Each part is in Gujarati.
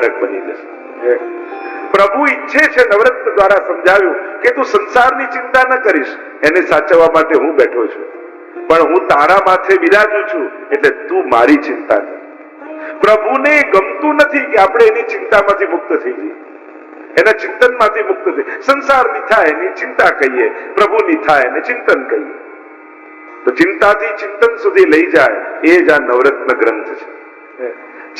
નરક બની જશે. પ્રભુ ઈચ્છે છે, નવરત્ન દ્વારા સમજાવ્યું કે તું સંસારની ચિંતા ન કરીશ, એને સાચવવા માટે હું બેઠો છું, પણ હું તારા માથે બિરાજું છું, એટલે તું મારી ચિંતા કર. પ્રભુને ગમતું નથી કે આપણે એની ચિંતામાંથી મુક્ત થઈ જઈએ, એના ચિંતનમાંથી મુક્ત થઈ. સંસારની થાય એની ચિંતા કહીએ, પ્રભુની થાય એને ચિંતન કહીએ. તો ચિંતાથી ચિંતન સુધી લઈ જાય એ જ આ નવરત્ન ગ્રંથ છે.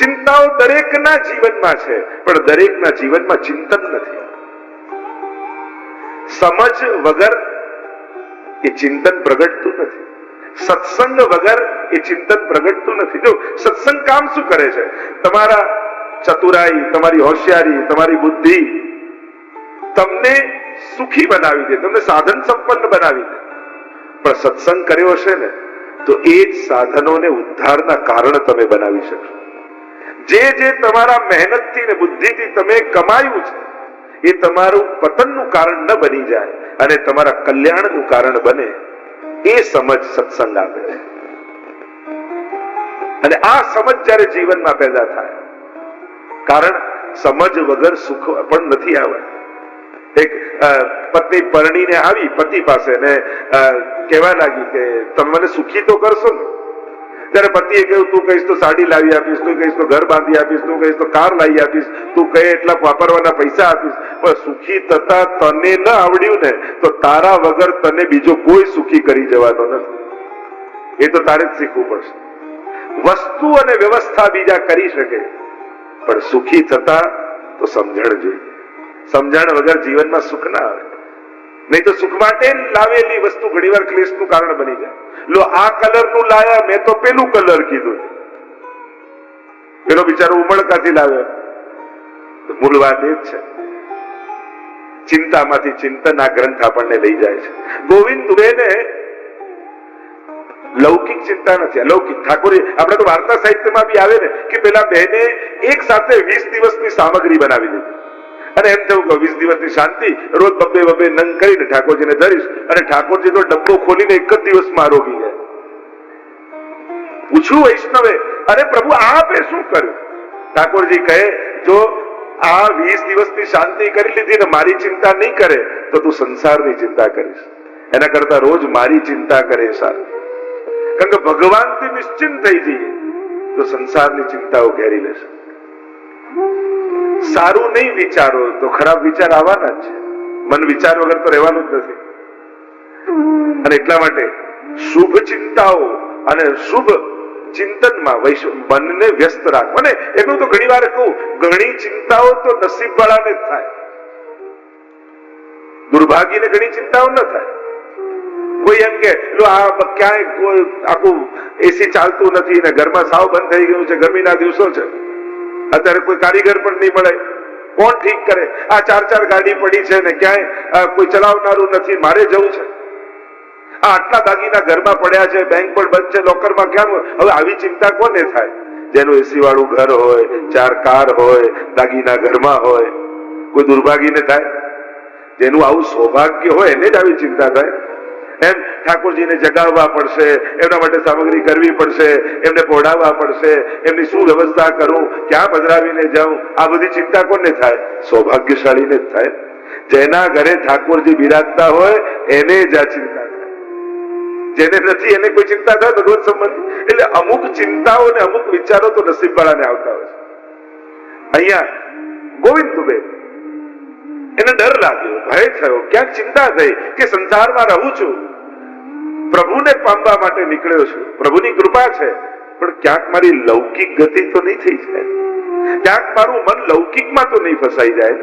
ચિંતાઓ દરેકના જીવનમાં છે, પણ દરેકના જીવનમાં ચિંતન નથી. સમજ વગર એ ચિંતન પ્રગટતું નથી. સત્સંગ વગર એ ચિંતન પ્રગટતું નથી. જો સત્સંગ કામ શું કરે છે? તમારા ચતુરાઈ, તમારી હોશિયારી, તમારી બુદ્ધિ તમને સુખી બનાવી દે, તમને સાધન સંપન્ન બનાવી દે. પણ સત્સંગ કર્યો હશે ને તો એ જ સાધનોને ઉદ્ધારના કારણ તમે બનાવી શકશો. જે તમારા મહેનતથી ને બુદ્ધિથી તમે કમાયું છે એ તમારું પતનનું કારણ ન બની જાય અને તમારા કલ્યાણનું કારણ બને, એ સમજ સત્સંગ આપે છે. અને આ સમજ જ્યારે જીવનમાં પેદા થાય, કારણ સમજ વગર સુખ પણ નથી આવે. એક પત્ની પરણીને આવી પતિ પાસે ને કહેવા લાગી કે તમે મને સુખી તો કરશો ને. ત્યારે પતિએ કહ્યું, તું કહીશ તો સાડી લાવી આપીશ, તું કહીશ તો ઘર બાંધી આપીશ, તું કહીશ તો કાર લાવી આપીશ, તું કહે એટલા વાપરવાના પૈસા આપીશ, પણ સુખી થતા તને ન આવડ્યું ને તો તારા વગર તને બીજો કોઈ સુખી કરી જવાનો નથી. એ તો તારે જ શીખવું પડશે. વસ્તુ અને વ્યવસ્થા બીજા કરી શકે, પણ સુખી થતા તો સમજણ જોઈએ. સમજણ વગર જીવનમાં સુખ ના આવે. નહીં તો સુખ માટે લાવેલી વસ્તુ ઘણીવાર ક્લેશનું કારણ બની જાય. લો આ કલર નું લાયા, મેં તો પેલું કલર કીધું, પેલો બિચારો ઉમળકાથી લાવ્યો. મૂળ વાત એ જ છે. ચિંતામાંથી ચિંતન આ ગ્રંથ આપણને લઈ જાય છે. ગોવિંદ દુબેને લૌકિક ચિંતા નથી, અલૌકિક. ઠાકોરજી, આપણે તો વાર્તા સાહિત્યમાં બી આવે ને કે પેલા બહેને એક સાથે 20 દિવસની સામગ્રી બનાવી દીધી અને એમ થયું કે 20 દિવસની શાંતિ, રોજ બબ્બે નંગ કરીને ઠાકોરજીને ધરીશ. અને ઠાકોરજી તો ડબ્બો ખોલીને એક જ દિવસમાં આરોગી ગયા. પૂછ્યું વૈષ્ણવે, અરે પ્રભુ આપે શું કર્યું? ઠાકોરજી કહે, જો આ 20 દિવસની શાંતિ કરી લીધી ને મારી ચિંતા નહીં કરે તો તું સંસારની ચિંતા કરીશ. એના કરતા રોજ મારી ચિંતા કરે સારું. કારણ કે ભગવાનથી નિશ્ચિંત થઈ જઈએ તો સંસારની ચિંતાઓ ઘેરી લેશે. સારું નહીં વિચારો તો ખરાબ વિચાર આવવાના જ છે. મન વિચાર વગર તો રહેવાનું જ નથી. અને એટલા માટે શુભ ચિંતાઓ અને શુભ ચિંતનમાં મનને વ્યસ્ત રાખો. અને એટલું તો ઘણી વાર કહું, ઘણી ચિંતાઓ તો નસીબ વાળાને જ થાય, દુર્ભાગ્યને ઘણી ચિંતાઓ ન થાય. કોઈ એમ કે આ ક્યાંય કોઈ આખું એસી ચાલતું નથી ને ઘરમાં સાવ બંધ થઈ ગયું છે, ગરમીના દિવસો છે, અત્યારે કોઈ કારીગર પણ નહીં મળે, કોણ ઠીક કરે? આ 4 ગાડી પડી છે ને ક્યાંય કોઈ ચલાવનારું નથી, મારે જવું છે. આ આટલા દાગીના ઘરમાં પડ્યા છે, બેંક પણ બંધ છે, લોકરમાં ક્યાં? હવે આવી ચિંતા કોને થાય? જેનું એસી વાળું ઘર હોય, 4 કાર હોય, દાગીના ઘરમાં હોય, કોઈ દુર્ભાગીને થાય? જેનું આવું સૌભાગ્ય હોય એને જ આવી ચિંતા થાય. એમ ઠાકોરજીને જગાવવા પડશે, એમના માટે સામગ્રી કરવી પડશે, એમને પહોંચાડવા પડશે, એમની શું વ્યવસ્થા કરું, ક્યાં પધરાવીને જાઉં, આ બધી ચિંતા કોને થાય? સૌભાગ્યશાળીને જ થાય. જેના ઘરે ઠાકોરજી બિરાજતા હોય એને જ આ ચિંતા થાય. જેને નથી એને કોઈ ચિંતા થાય ભગવત સંબંધી. એટલે અમુક ચિંતાઓ ને અમુક વિચારો તો નસીબ વાળાને આવતા હોય છે. અહીંયા ગોવિંદ દુબે, એને ડર લાગ્યો, ભય થયો, ક્યાંક ચિંતા થઈ કે સંસારમાં રહું છું, પ્રભુને પામવા માટે નીકળ્યો છું, પ્રભુની કૃપા છે, પણ ક્યાંક મારી લૌકિક ગતિ તો નહીં થઈ જાય, ક્યાંક મારું મન લૌકિકમાં તો નહીં ફસાઈ જાય.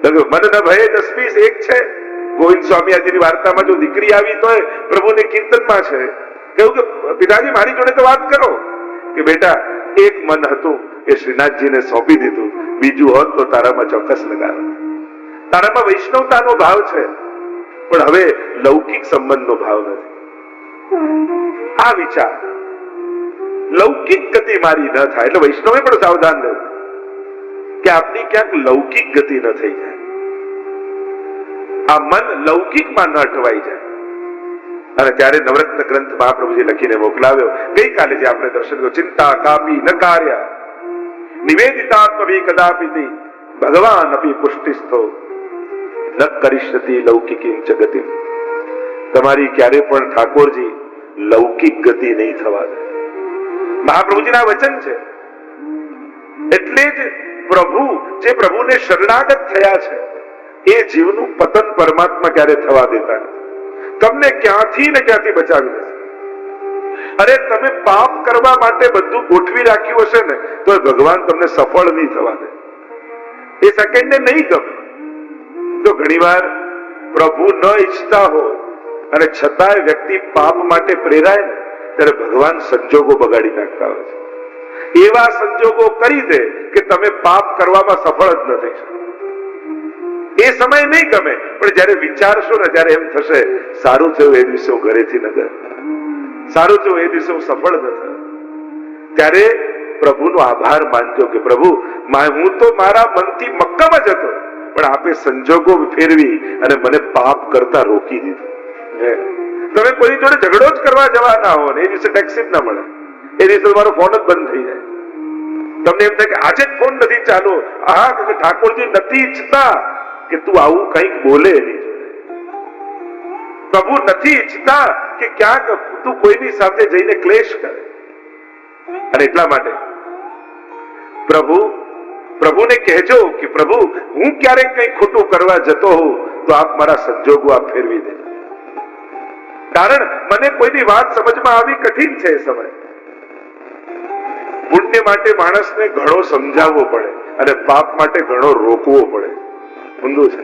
મન ન ભય 10-20 એક છે. ગોવિંદ સ્વામીજીની વાર્તામાં જો દીકરી આવી તો પ્રભુને કીર્તનમાં છે કહ્યું કે પિતાજી મારી જોડે તો વાત કરો કે બેટા એક મન હતું એ શ્રીનાથજીને સોંપી દીધું, બીજું હોત તો તારામાં ચોક્કસ લગાવે. તારામાં વૈષ્ણવતાનો ભાવ છે પણ હવે લૌકિક સંબંધનો ભાવ નથી. આ વિચાર લૌકિક ગતિ મારી ન થાય. એટલે વૈષ્ણવે પણ સાવધાન રહેવું કે આપની ક્યાંક લૌકિક ગતિ ન થઈ જાય, આ મન લૌકિકમાં ન અટવાઈ જાય. અને ત્યારે નવરત્ન ગ્રંથ મહાપ્રભુજી લખીને મોકલાવ્યો. ગઈકાલે જે આપણે દર્શન કર્યું, ચિંતા કાપી ન કાર્ય, નિવેદિતાત્મભી કદાપિતિ ભગવાન અપી પુષ્ટિસ્થો ન કરિષ્યતિ લૌકિકીમ જગતિ. તમારી ક્યારે પણ ઠાકોરજી લૌકિક ગતિ નહીં થવા દે. મહાપ્રભુજીના વચન છે. એટલે જ પ્રભુ જે પ્રભુને શરણાગત થયા છે એ જીવનું પતન પરમાત્મા ક્યારે થવા દેતા નથી. તમને ક્યાંથી ને ક્યાંથી બચાવી લેશે. અરે તમે પાપ કરવા માટે બધું ગોઠવી રાખ્યું હશે ને તો ભગવાન તમને સફળ નહીં થવા દે. એ સેકન્ડને નહીં ગમે. તો ઘણીવાર પ્રભુ ન ઈચ્છતા હોય અને છતાંય વ્યક્તિ પાપ માટે પ્રેરાય ને ત્યારે ભગવાન સંજોગો બગાડી નાખતા હોય છે. એવા સંજોગો કરી દે કે તમે પાપ કરવામાં સફળ જ ન થઈ શકો. એ સમય નહીં ગમે, પણ જયારે વિચારશો ને ત્યારે એમ થશે સારું થયું એ દિવસે હું ઘરેથી ન ગયો, સારું થયું એ દિવસે હું સફળ ન થયો. ત્યારે પ્રભુનો આભાર માનજો કે પ્રભુ હું તો મારા મનથી મક્કમ જ હતો, પણ આપે સંજોગો ફેરવી અને મને પાપ કરતા રોકી દીધું. તમે કોઈ જોડે ઝઘડો જ કરવા જવાના હો ને એ દિવસે ટેક્સી જ ના મળે, એ દિવસે તમારો ફોન જ બંધ થઈ જાય. તમને એમ થાય કે આજે જ ફોન નથી ચાલુ. ઠાકોરજી નથી ઈચ્છતા કે તું આવું કંઈક બોલે એની જોડે. પ્રભુ નથી ઈચ્છતા કે ક્યાંક તું કોઈની સાથે જઈને ક્લેશ કરે. અને એટલા માટે પ્રભુને કહેજો કે પ્રભુ હું ક્યારેક કંઈ ખોટું કરવા જતો હોઉં તો આપ મારા સંજોગો આપ ફેરવી દે. કારણ મને કોઈની વાત સમજમાં આવી કઠિન છે. એ સમય પુણ્ય માટે માણસને ઘણો સમજાવવો પડે અને પાપ માટે ઘણો રોકવો પડે. ઊંધું છે.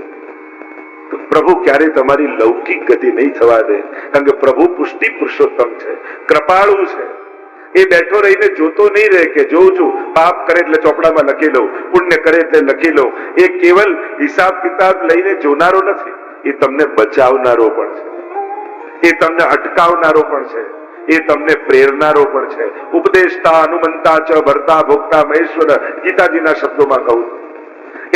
તો પ્રભુ ક્યારે તમારી લૌકિક ગતિ નહીં થવા દે. કારણ કે પ્રભુ પુષ્ટિ પુરુષોત્તમ છે, કૃપાળુ છે. એ બેઠો રહીને જોતો નહીં રહે કે જોઉં છું, પાપ કરે એટલે ચોપડામાં લખી લઉં, પુણ્ય કરે એટલે લખી લઉં. એ કેવલ હિસાબ કિતાબ લઈને જોનારો નથી, એ તમને બચાવનારો પણ છે, એ તમને અટકાવનારો પણ છે, એ તમને પ્રેરનારો પણ છે. ઉપદેશતા અનુમંતા ચ ભરતા ભોગતા મહેશ્વર, ગીતાજીના શબ્દોમાં કહું.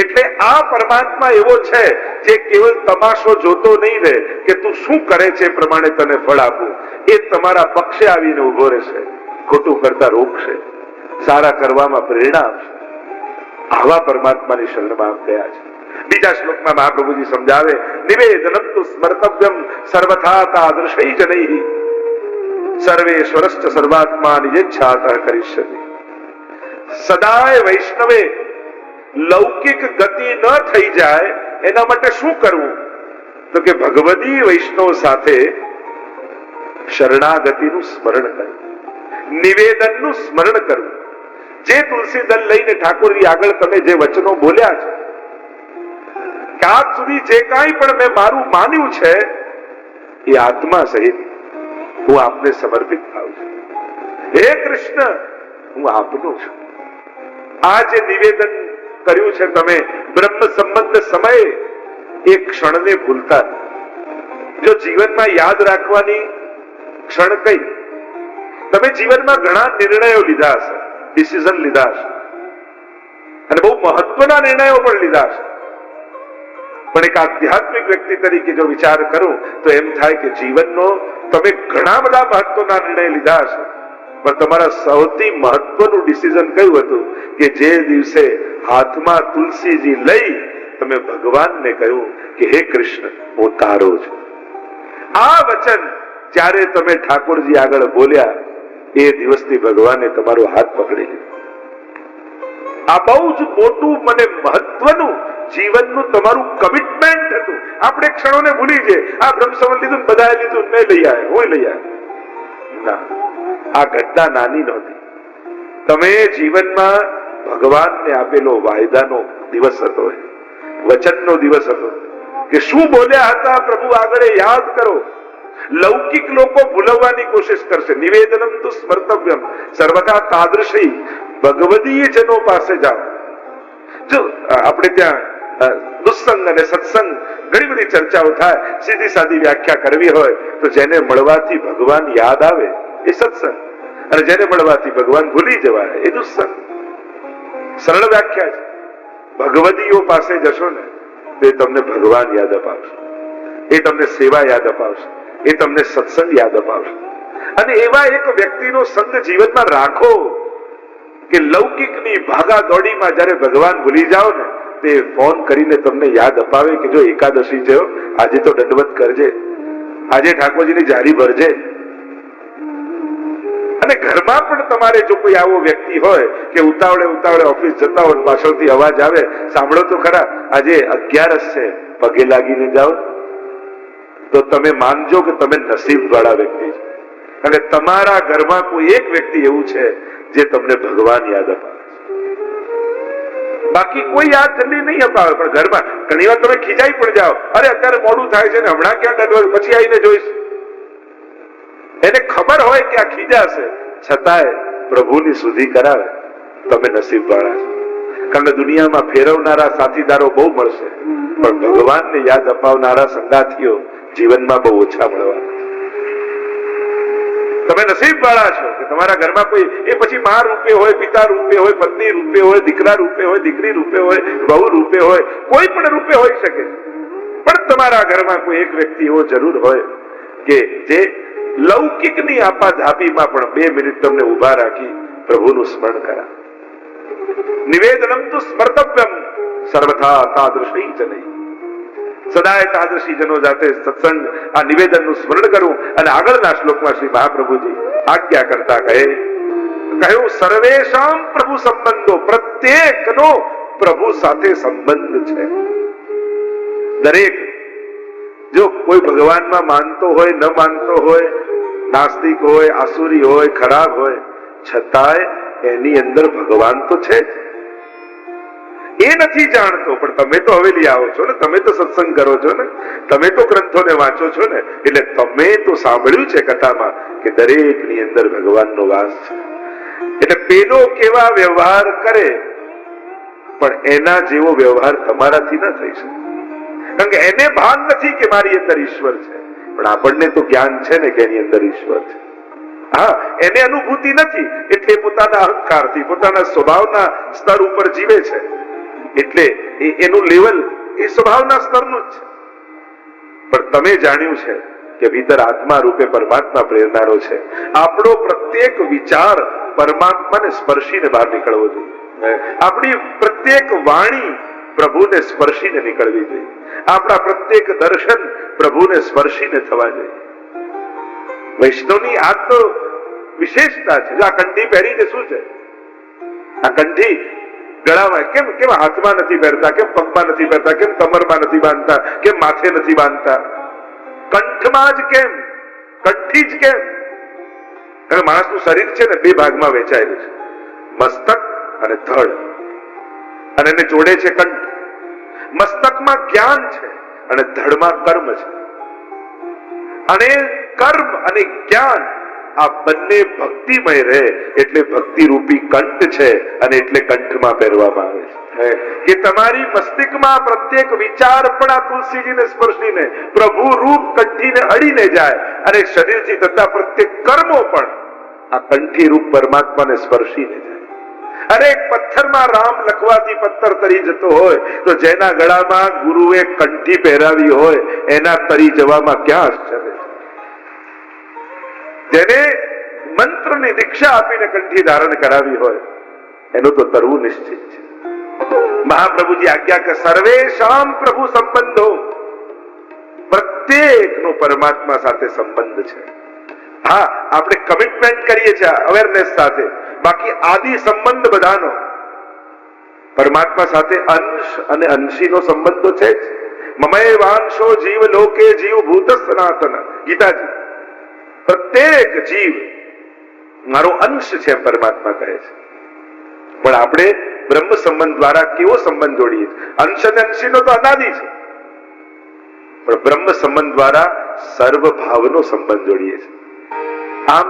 એટલે આ પરમાત્મા એવો છે જે કેવલ તમાશો જોતો નહીં રહે કે તું શું કરે છે એ પ્રમાણે તને ફળ આપું. એ તમારા પક્ષે આવીને ઉભો રહેશે, ખોટું કરતા રોકશે, સારા કરવામાં પ્રેરણા આપશે. આવા પરમાત્માની શરણમાં આપ ગયા છે. બીજા શ્લોકમાં મહાપ્રભુજી સમજાવે, નિવેદનમ તુ સ્મર્તવ્યમ સર્વથા તાદૃશૈ જનૈઃ સર્વેશ્વરશ્ચ સર્વાત્મા નિજેચ્છાતઃ કરિષ્યતિ. સદાય વૈષ્ણવે લૌકિક ગતિ ન થઈ જાય એના માટે શું કરવું? તો કે ભગવદી વૈષ્ણવ સાથે શરણાગતિનું સ્મરણ કરવું, નિવેદનનું સ્મરણ કરવું. જે તુલસી દલ લઈને ઠાકોરજી આગળ તમે જે વચનો બોલ્યા છે, આજ સુધી જે કાંઈ પણ મેં મારું માન્યું છે એ આત્મા સહિત હું આપને સમર્પિત થાઉં છું. હે કૃષ્ણ, હું આપનો છું. આ જે નિવેદન કર્યું છે તમે બ્રહ્મ સંબંધ સમયે એક ક્ષણને ભૂલતા. જો જીવનમાં યાદ રાખવાની ક્ષણ કઈ, તમે જીવનમાં ઘણા નિર્ણયો લીધા હશે, ડિસિઝન લીધા હશે, અને બહુ મહત્વના નિર્ણયો પણ લીધા હશે. પણ એક આધ્યાત્મિક વ્યક્તિ તરીકે જો વિચાર કરું તો એમ થાય કે જીવનનો તમે ઘણા બધા મહત્વના નિર્ણય લીધા હશે, પણ તમારા સૌથી મહત્વનું ડિસિઝન કયું હતું કે જે દિવસે હાથમાં તુલસીજી લઈ તમે ભગવાનને કહ્યું કે હે કૃષ્ણ, હું તારો છું. આ વચન જ્યારે તમે ઠાકોરજી આગળ બોલ્યા એ દિવસથી ભગવાને તમારો હાથ પકડી લીધો. આ બહુ જ મોટું મને મહત્વનું જીવનનું તમારું કમિટમેન્ટ હતું. આપણે ક્ષણોને ભૂલી જઈએ, આ બ્રહ્મસંવત લીધું, બધાએ લીધું, મેં લઈ આવ્યો, હું લઈ આવ્યો. ના, આ ઘટના નાની નહોતી. તમે જીવનમાં ભગવાનને આપેલો વાયદાનો દિવસ હતો, વચનનો દિવસ હતો કે શું બોલ્યા હતા પ્રભુ આગળ યાદ કરો. લૌકિક લોકો ભૂલવવાની કોશિશ કરશે. નિવેદનમ તુ સ્મર્તવ્યમ સર્વથા તાદૃશૈ. ભગવદીય જનો પાસે જાઓ. જો આપણે ત્યાં દુસ્સંગ અને સત્સંગ ઘણી બધી ચર્ચાઓ થાય. સીધી સાદી વ્યાખ્યા કરવી હોય તો જેને મળવાથી ભગવાન યાદ આવે એ સત્સંગ, અને જેને મળવાથી ભગવાન ભૂલી જવાય એ દુસ્સંગ. સરળ વ્યાખ્યા છે. ભગવદીઓ પાસે જશો ને તો એ તમને ભગવાન યાદ અપાવશે, એ તમને સેવા યાદ અપાવશે, એ તમને સત્સંગ યાદ અપાવશે. અને એવા એક વ્યક્તિનો સંગ જીવનમાં રાખો કે લૌકિકની ભાગાદોડીમાં જ્યારે ભગવાન ભૂલી જાઓ ને, તે ફોન કરીને તમને યાદ અપાવે કે જો એકાદશી છે, આજે તો દંડવત કરજે, આજે ઠાકોરજીની જારી ભરજે. અને ઘરમાં પણ તમારે જો કોઈ આવો વ્યક્તિ હોય કે ઉતાવળે ઉતાવળે ઓફિસ જતા હોય, પાછળથી અવાજ આવે, સાંભળો તો ખરા, આજે 11 છે, પગે લાગીને જાઓ, તો તમે માનજો કે તમે નસીબ વાળા વ્યક્તિ છો. અને તમારા ઘરમાં કોઈ એક વ્યક્તિ એવું છે જે તમને ભગવાન યાદ અપાવે. બાકી કોઈ યાદ જલ્દી નહીં અપાવે, પણ ઘરમાં ઘણી વાર તમે ખીજાઈ પણ જાઓ, અરે અત્યારે મોડું થાય છે ને, હમણાં ક્યાં દંડવત, પછી આવીને જોઈશ. એને ખબર હોય કે આ ખીજાશે, છતાંય પ્રભુની સુધી કરાવે. તમે નસીબ વાળા છો. કારણ કે દુનિયામાં ફેરવનારા સાથીદારો બહુ મળશે, પણ ભગવાનને યાદ અપાવનારા સંગાથીઓ જીવનમાં બહુ ઓછા મળવાના. તમે નસીબ વાળા છો કે તમારા ઘરમાં કોઈ, એ પછી મા રૂપે હોય, પિતા રૂપે હોય, પત્ની રૂપે હોય, દીકરા રૂપે હોય, દીકરી રૂપે હોય, બહુ રૂપે હોય, કોઈ પણ રૂપે હોઈ શકે, પણ તમારા ઘરમાં કોઈ એક વ્યક્તિ એવો જરૂર હોય કે જે લૌકિકની આપાધાપીમાં પણ 2 મિનિટ તમને ઉભા રાખી પ્રભુનું સ્મરણ કરા. નિવેદનમ તો સ્મર્તવ્યમ સર્વથા તાદૃશી જ નહીં. સદાય તાદૃશી જનો જાતે સત્સંગ, આ નિવેદનનું સ્મરણ કરવું. અને આગળના શ્લોકમાં શ્રી મહાપ્રભુજી આજ્ઞા કરતા કહ્યું સર્વેશામ પ્રભુ સંબંધો, પ્રત્યેકનો પ્રભુ સાથે સંબંધ છે. દરેક, જો કોઈ ભગવાનમાં માનતો હોય, ન માનતો હોય, નાસ્તિક હોય, આસુરી હોય, ખરાબ હોય, છતાંય એની અંદર ભગવાન તો છે જ. એ નથી જાણતો, પણ તમે તો હવેલી આવો છો ને, તમે તો સત્સંગ કરો છો ને, તમે તો ગ્રંથોને વાંચો છો ને, એટલે તમે તો સાંભળ્યું છે કથામાં કે દરેકની અંદર ભગવાનનો વાસ છે. એટલે પેલો કેવા વ્યવહાર કરે, પણ એના જેવો વ્યવહાર તમારાથી ન થઈ શકે. કારણ કે એને ભાન નથી કે મારી અંદર ઈશ્વર છે, પણ આપણને તો જ્ઞાન છે ને કે એની અંદર ઈશ્વર છે. હા, એને અનુભૂતિ નથી, એટલે પોતાના અહંકારથી, પોતાના સ્વભાવના સ્તર ઉપર જીવે છે. એટલે એનું લેવલ એ સ્વભાવના સ્તરનું જ છે. પણ તમે જાણ્યું છે કે ભીતર આત્મા રૂપે પરમાત્મા પ્રેરનારો છે. આપણો પ્રત્યેક વિચાર પરમાત્માને સ્પર્શીને બહાર નીકળવો જોઈએ. આપણી પ્રત્યેક વાણી પ્રભુને સ્પર્શીને નીકળવી જોઈએ. આપણા પ્રત્યેક દર્શન પ્રભુને સ્પર્શીને થવા જોઈએ. વૈષ્ણવની આ તો વિશેષતા છે. આ કંઠી પહેરી છે, શું છે આ કંઠી? ગળામાં કેમ હાથમાં નથી પહેરતા, કેમ પગમાં નથી પહેરતા, કેમ કમરમાં નથી બાંધતા, કેમ માથે નથી બાંધતા? કંઠમાં જ કેમ? કંઠી જ કેમ? અને માણસનું શરીર છે ને 2 ભાગમાં વહેંચાયેલું છે, મસ્તક અને ધડ, અને એને જોડે છે કંઠ. મસ્તકમાં જ્ઞાન છે અને ધડમાં કર્મ છે. અને કર્મ અને જ્ઞાન આ બંને ભક્તિમય રહે એટલે ભક્તિ રૂપી કંઠ છે, અને એટલે કંઠમાં પહેરવામાં આવે છે કે તમારી મસ્તિષ્કમાં પ્રત્યેક વિચાર પણ આ તુલસીજીને સ્પર્શીને પ્રભુ રૂપ કંઠીને અડીને જાય, અને શરીરથી થતા પ્રત્યેક કર્મો પણ આ કંઠી રૂપ પરમાત્માને સ્પર્શીને જાય. અને એક પથ્થરમાં રામ લખવાથી પથ્થર તરી જતો હોય, તો જેના ગળામાં ગુરુએ કંઠી પહેરાવી હોય એના તરી જવામાં ક્યાં આશ્ચર્ય છે? જેને મંત્રની દીક્ષા આપીને કંઠી ધારણ કરાવી હોય એનું તો તરવું નિશ્ચિત છે. મહાપ્રભુજી આજ્ઞા કે સર્વેશામ પ્રભુ સંબંધો, પ્રત્યેકનો પરમાત્મા સાથે સંબંધ છે. હા, આપણે કમિટમેન્ટ કરીએ છીએ અવેરનેસ સાથે, બાકી આદિ સંબંધ બધાનો પરમાત્મા સાથે અંશ અને અંશીનો સંબંધ તો છે જ. મમય વાંશો જીવ લોકે જીવ ભૂત સનાતન, ગીતાજી. પ્રત્યેક જીવ મારો અંશ છે પરમાત્મા કહે છે. પણ આપણે બ્રહ્મ સંબંધ દ્વારા કેવો સંબંધ જોડીએ? અંશ અને અંશીનો તો અનાદિ છે, પણ બ્રહ્મ સંબંધ દ્વારા સર્વ ભાવનો સંબંધ જોડીએ છીએ. આમ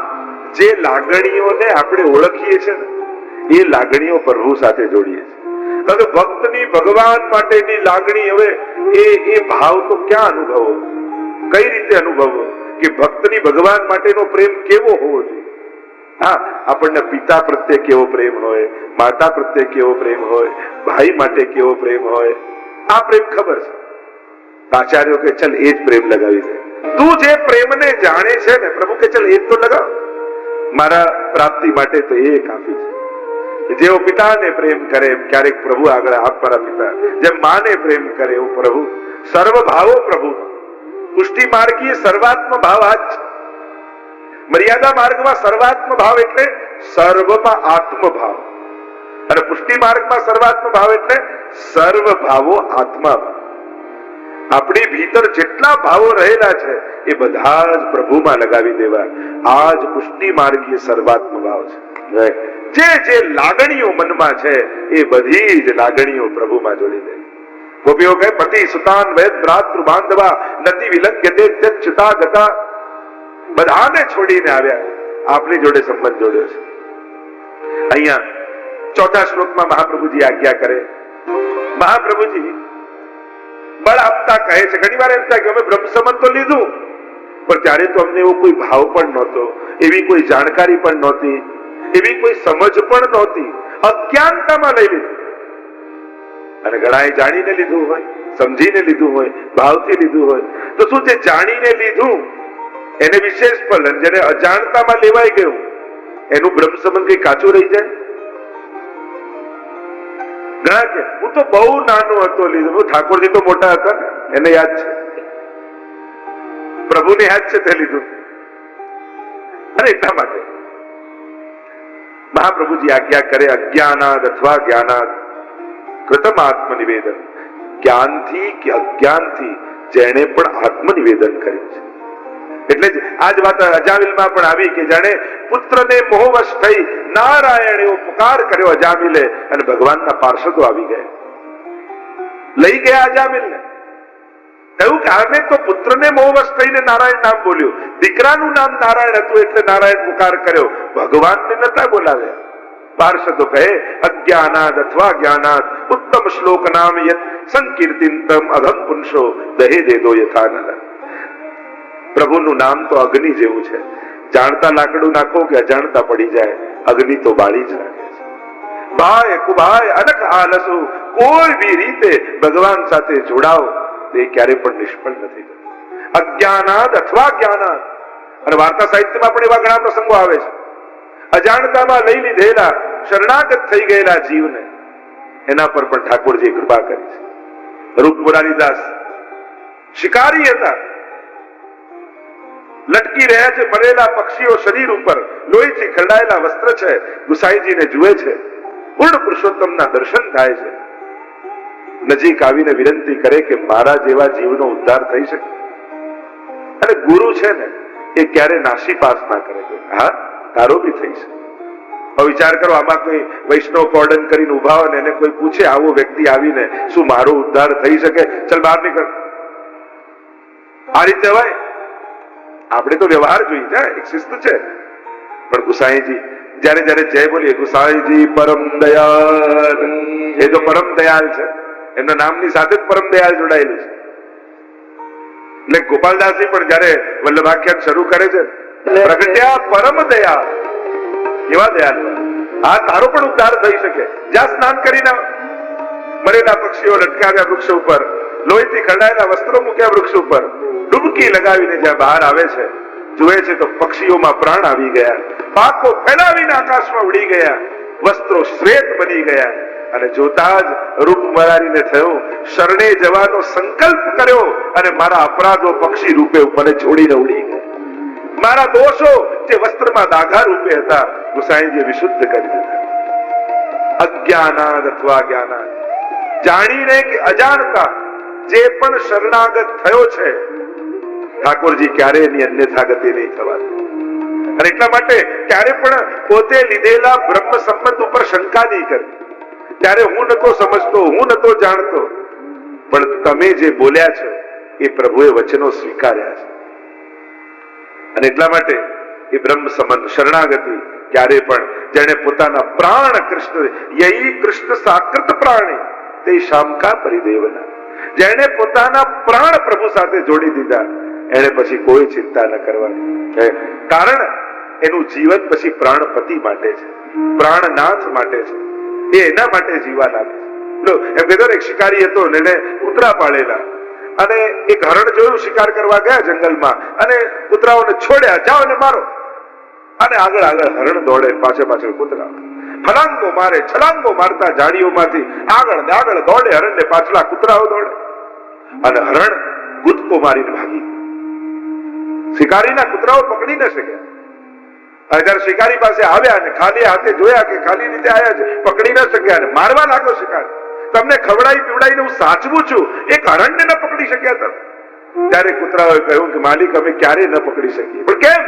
જે લાગણીઓને આપણે ઓળખીએ છીએ ને એ લાગણીઓ પ્રભુ સાથે જોડીએ છીએ. કારણ કે ભક્તની ભગવાન માટેની લાગણી, હવે એ ભાવ તો ક્યાં અનુભવો, કઈ રીતે અનુભવો કે ભક્તની ભગવાન માટેનો પ્રેમ કેવો હોવો જોઈએ? હા, આપણને પિતા પ્રત્યે કેવો પ્રેમ હોય, માતા પ્રત્યે કેવો પ્રેમ હોય, ભાઈ માટે કેવો પ્રેમ હોય, આ પ્રેમ ખબર છે. આચાર્યો કે ચલ એ જ પ્રેમ લગાવી દે. તું જે પ્રેમને જાણે છે ને, પ્રભુ કે ચલ એ જ તો લગાવ, મારા પ્રાપ્તિ માટે તો એ કાફી છે. જેવો પિતાને પ્રેમ કરે એમ ક્યારેક પ્રભુ આગળ આપ મારા પિતા, જેમ માને પ્રેમ કરે એવું પ્રભુ. સર્વ ભાવો પ્રભુ. પુષ્ટિ માર્ગીય સર્વાત્મ ભાવ આ જ છે. મર્યાદા માર્ગમાં સર્વાત્મ ભાવ એટલે સર્વમાં આત્મ ભાવ, અને પુષ્ટિ માર્ગમાં સર્વાત્મ ભાવ એટલે સર્વ ભાવો આત્મા ભાવ. આપણી ભીતર જેટલા ભાવો રહેલા છે એ બધા જ પ્રભુમાં લગાવી દેવા. આ જ પુષ્ટિ માર્ગીય સર્વાત્મ ભાવ છે. જે લાગણીઓ મનમાં છે એ બધી જ લાગણીઓ પ્રભુમાં જોડી દે. ગોપીઓ કહે પતિ સુતાન વેદ ભ્રાતૃ બાંધવા નતિ વિલંઘ્યતે ત્યચ્યુતા ગતા. બધાને છોડીને આવ્યા, આપની જોડે સંબંધ જોડ્યો છે. અહીંયા ચોથા શ્લોકમાં મહાપ્રભુજી આજ્ઞા કરે. મહાપ્રભુજી બળ આપતા કહે છે, ઘણી વાર એમ થાય કે અમે બ્રહ્મ સંબંધ તો લીધું, પણ ત્યારે તો અમને એવો કોઈ ભાવ પણ નહોતો, એવી કોઈ જાણકારી પણ નહોતી, એવી કોઈ સમજ પણ નહોતી. અજ્ઞાનતામાં લઈ લીધું. અને ઘણાએ જાણીને લીધું હોય, સમજીને લીધું હોય, ભાવથી લીધું હોય. તો શું જે જાણીને લીધું એને વિશેષ ફળ, જેને અજાણતામાં લેવાઈ ગયું એનું બ્રહ્મ સંબંધ કઈ કાચું રહી જાય? ઘણા કે હું તો બહુ નાનો હતો લીધું. ઠાકોરજી તો મોટા હતા ને, એને યાદ છે, પ્રભુને યાદ છે તે લીધું. અને એટલા માટે મહાપ્રભુજી આજ્ઞા કરે અજ્ઞાનાદ અથવા જ્ઞાનાદ કૃતમ આત્મનિવેદન. જ્ઞાનથી કે અજ્ઞાનથી જેણે પણ આત્મનિવેદન કર્યું છે. એટલે જ આ જ વાત અજામિલમાં પણ આવી કે જાણે પુત્રને મોહવશ થઈ નારાયણ એવો પુકાર કર્યો અજામિલે, અને ભગવાનના પાર્ષદો આવી ગયા, લઈ ગયા અજામિલને. કહ્યું કે આને તો પુત્રને મોહવશ થઈને નારાયણ નામ બોલ્યું, દીકરાનું નામ નારાયણ હતું એટલે નારાયણ પુકાર કર્યો, ભગવાનને નતા બોલાવ્યા. પાર્ષદો કહે અજ્ઞાનાદ અથવા જ્ઞાનાદ ઉત્તમ શ્લોક નામ યત સંકીર્તિતમ અઘમ પુંસો દહે દેદો યથાનલ. પ્રભુનું નામ તો અગ્નિ જેવું છે. જાણતા લાકડું નાખો કે અજાણતા પડી જાય, અગ્નિ તો બાળી જ રાખે છે. ભાઈ કુભાઈ અનખ આલસુ, કોઈ બી રીતે ભગવાન સાથે જોડાઓ તો એ ક્યારે પણ નિષ્ફળ નથી જતું. અજ્ઞાનાદ અથવા જ્ઞાનાદ. અને વાર્તા સાહિત્યમાં પણ એવા ઘણા પ્રસંગો આવે છે. અજાણતામાં લઈ લીધેલા શરણાગત થઈ ગયેલા જીવને એના પર પણ ઠાકોરજી કૃપા કરી છે. રૂપ મુરારીદાસ શિકારી હતા, લટકી રહ્યા છે મરેલા પક્ષીઓ શરીર ઉપર, લોહીથી ખરડાયેલા વસ્ત્ર છે. ગુસાઈજીને જુએ છે, પૂર્ણ પુરુષોત્તમના દર્શન થાય છે. નજીક આવીને વિનંતી કરે કે મારા જેવા જીવનો ઉદ્ધાર થઈ શકે. અને ગુરુ છે ને એ ક્યારે નાસીપાસ ના કરે, હા તારો બી થઈ શકે. હવે વિચાર કરો, આમાં કોઈ વૈષ્ણવ કોર્ડન કરીને ઉભા હોય ને એને કોઈ પૂછે આવો વ્યક્તિ આવીને શું મારો ઉદ્ધાર થઈ શકે, ચલ બહાર નીકળ. આ રીતે હોય? આપણે તો વ્યવહાર જોઈએ છે, એક શિસ્ત છે. પણ ગુસાઈજી જયારે જયારે જય બોલીએ, ગુસાઈજી પરમ દયાળ, એ તો પરમ દયાળ છે, એમના નામની સાથે જ પરમ દયાળ જોડાયેલું છે. એટલે ગોપાલદાસજી પણ જયારે વલ્લભાખ્યાન શરૂ કરે છે, પ્રગટ્યા પરમ દયાળ, એવા દયાળ. હા તારો પણ ઉદ્ધાર થઈ શકે. જ્યાં સ્નાન કરીને મરેલા પક્ષીઓ લટકાવ્યા વૃક્ષ ઉપર, લોહીથી ખરડાયેલા વસ્ત્રો મૂક્યા વૃક્ષ ઉપર, ડૂબકી લગાવીને જ્યાં બહાર આવે છે, જુએ છે તો પક્ષીઓમાં પ્રાણ આવી ગયા, પાંખો ફેલાવીને આકાશમાં ઉડી ગયા, વસ્ત્રો શ્વેત બની ગયા. અને જોતા જ રૂપ મરારીને થયો, શરણે જવાનો સંકલ્પ કર્યો અને મારા અપરાધો પક્ષી રૂપે મને છોડીને ઉડી ગયા. મારા દોષો જે વસ્ત્રમાં દાગા રૂપે હતા, ગુસાઈજીએ વિશુદ્ધ કરી દીધા. અજ્ઞાનાદ અથવા જ્ઞાનાદ, જાણીને કે અજાણતા જે પણ શરણાગત થયો છે, ઠાકોરજી ક્યારે એની અન્યથા ગતિ નહીં થવા દે. અને એટલા માટે ક્યારે પણ પોતે લીધેલા બ્રહ્મ સંબંધ ઉપર શંકા નહીં કરવી. ત્યારે હું નતો સમજતો, હું નતો જાણતો, પણ તમે જે બોલ્યા છો એ પ્રભુએ વચનો સ્વીકાર્યા છે. અને એટલા માટે એ બ્રહ્મ સંબંધ શરણાગતિ ક્યારે પણ જેને પોતાના પ્રાણ કૃષ્ણ, યહી કૃષ્ણ સાકૃત પ્રાણી તે શામકા પરિદેવના, જેને પોતાના પ્રાણ પ્રભુ સાથે જોડી દીધા એને પછી કોઈ ચિંતા ન કરવાની. કારણ એનું જીવન પછી પ્રાણપતિ માટે છે, પ્રાણનાથ માટે છે. એ એના માટે જીવન આપે છે. એમ કહેતો એક શિકારી હતો ને એને કૂતરા પાળેલા, અને એક હરણ જોયું, શિકાર કરવા ગયા જંગલમાં અને કૂતરાઓને છોડ્યા, જાઓ ને મારો. અને આગળ આગળ હરણ દોડે, પાછળ પાછળ કૂતરા. ફલાંગો મારે, છલાંગો મારતા ઝાડીઓમાંથી આગળ ને આગળ દોડે. હરણ ને પાછલા કૂતરાઓ દોડે અને હરણ કૂદકો મારીને ભાગી. શિકારીના કૂતરાઓ પકડી ન શક્યા. જયારે શિકારી પાસે આવ્યા અને ખાલી હાથે જોયા કે ખાલી રીતે આવ્યા છે, પકડી ન શક્યા અને મારવા લાગ્યો શિકારી. તમને ખવડાવી પીવડાવીને હું સાચવું છું, એક હરણને ન પકડી શક્યા તમે. ત્યારે કૂતરાઓએ કહ્યું કે માલિક, અમે ક્યારે ન પકડી શકીએ. પણ કેમ?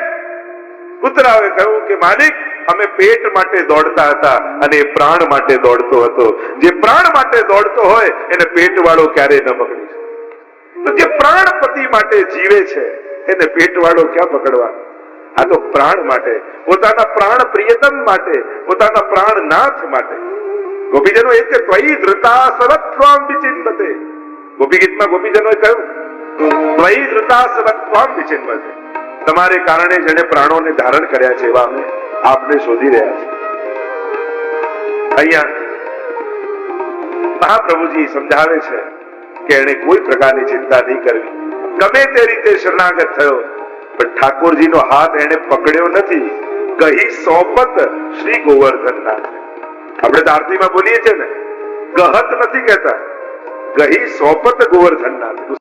કૂતરાઓએ કહ્યું કે માલિક, અમે પેટ માટે દોડતા હતા અને એ પ્રાણ માટે દોડતો હતો. જે પ્રાણ માટે દોડતો હોય એને પેટ વાળો ક્યારે ન પકડી શકે. તો જે પ્રાણપતિ માટે જીવે છે એને પેટ વાળો ક્યાં પકડવા? આ તો પ્રાણ માટે, પોતાના પ્રાણ પ્રિયતમ માટે, પોતાના પ્રાણનાથ માટે. ગોપીજનો એક કે ત્વયી ધૃતા સવત્વામ વિચિન્વતે. ગોપી ગીતમાં ગોપીજનોએ કહ્યું, ત્વયી ધૃતા સવત્વામ વિચિન્વતે. તમારે કારણે જેને પ્રાણોને ધારણ કર્યા છે એવા અમે આપને શોધી રહ્યા છે. અહીંયા મહાપ્રભુજી સમજાવે છે કે એને કોઈ પ્રકારની ચિંતા નહીં કરવી. ગમે તે રીતે શરણાગત થયો પણ ઠાકોરજીનો હાથ એને પકડ્યો નથી. કહી સોપત શ્રી ગોવર્ધનનાથ. આપણે તો આરતીમાં બોલીએ છીએ ને, ગહત નથી કહેતા, કહી સોપત ગોવર્ધનનાથ.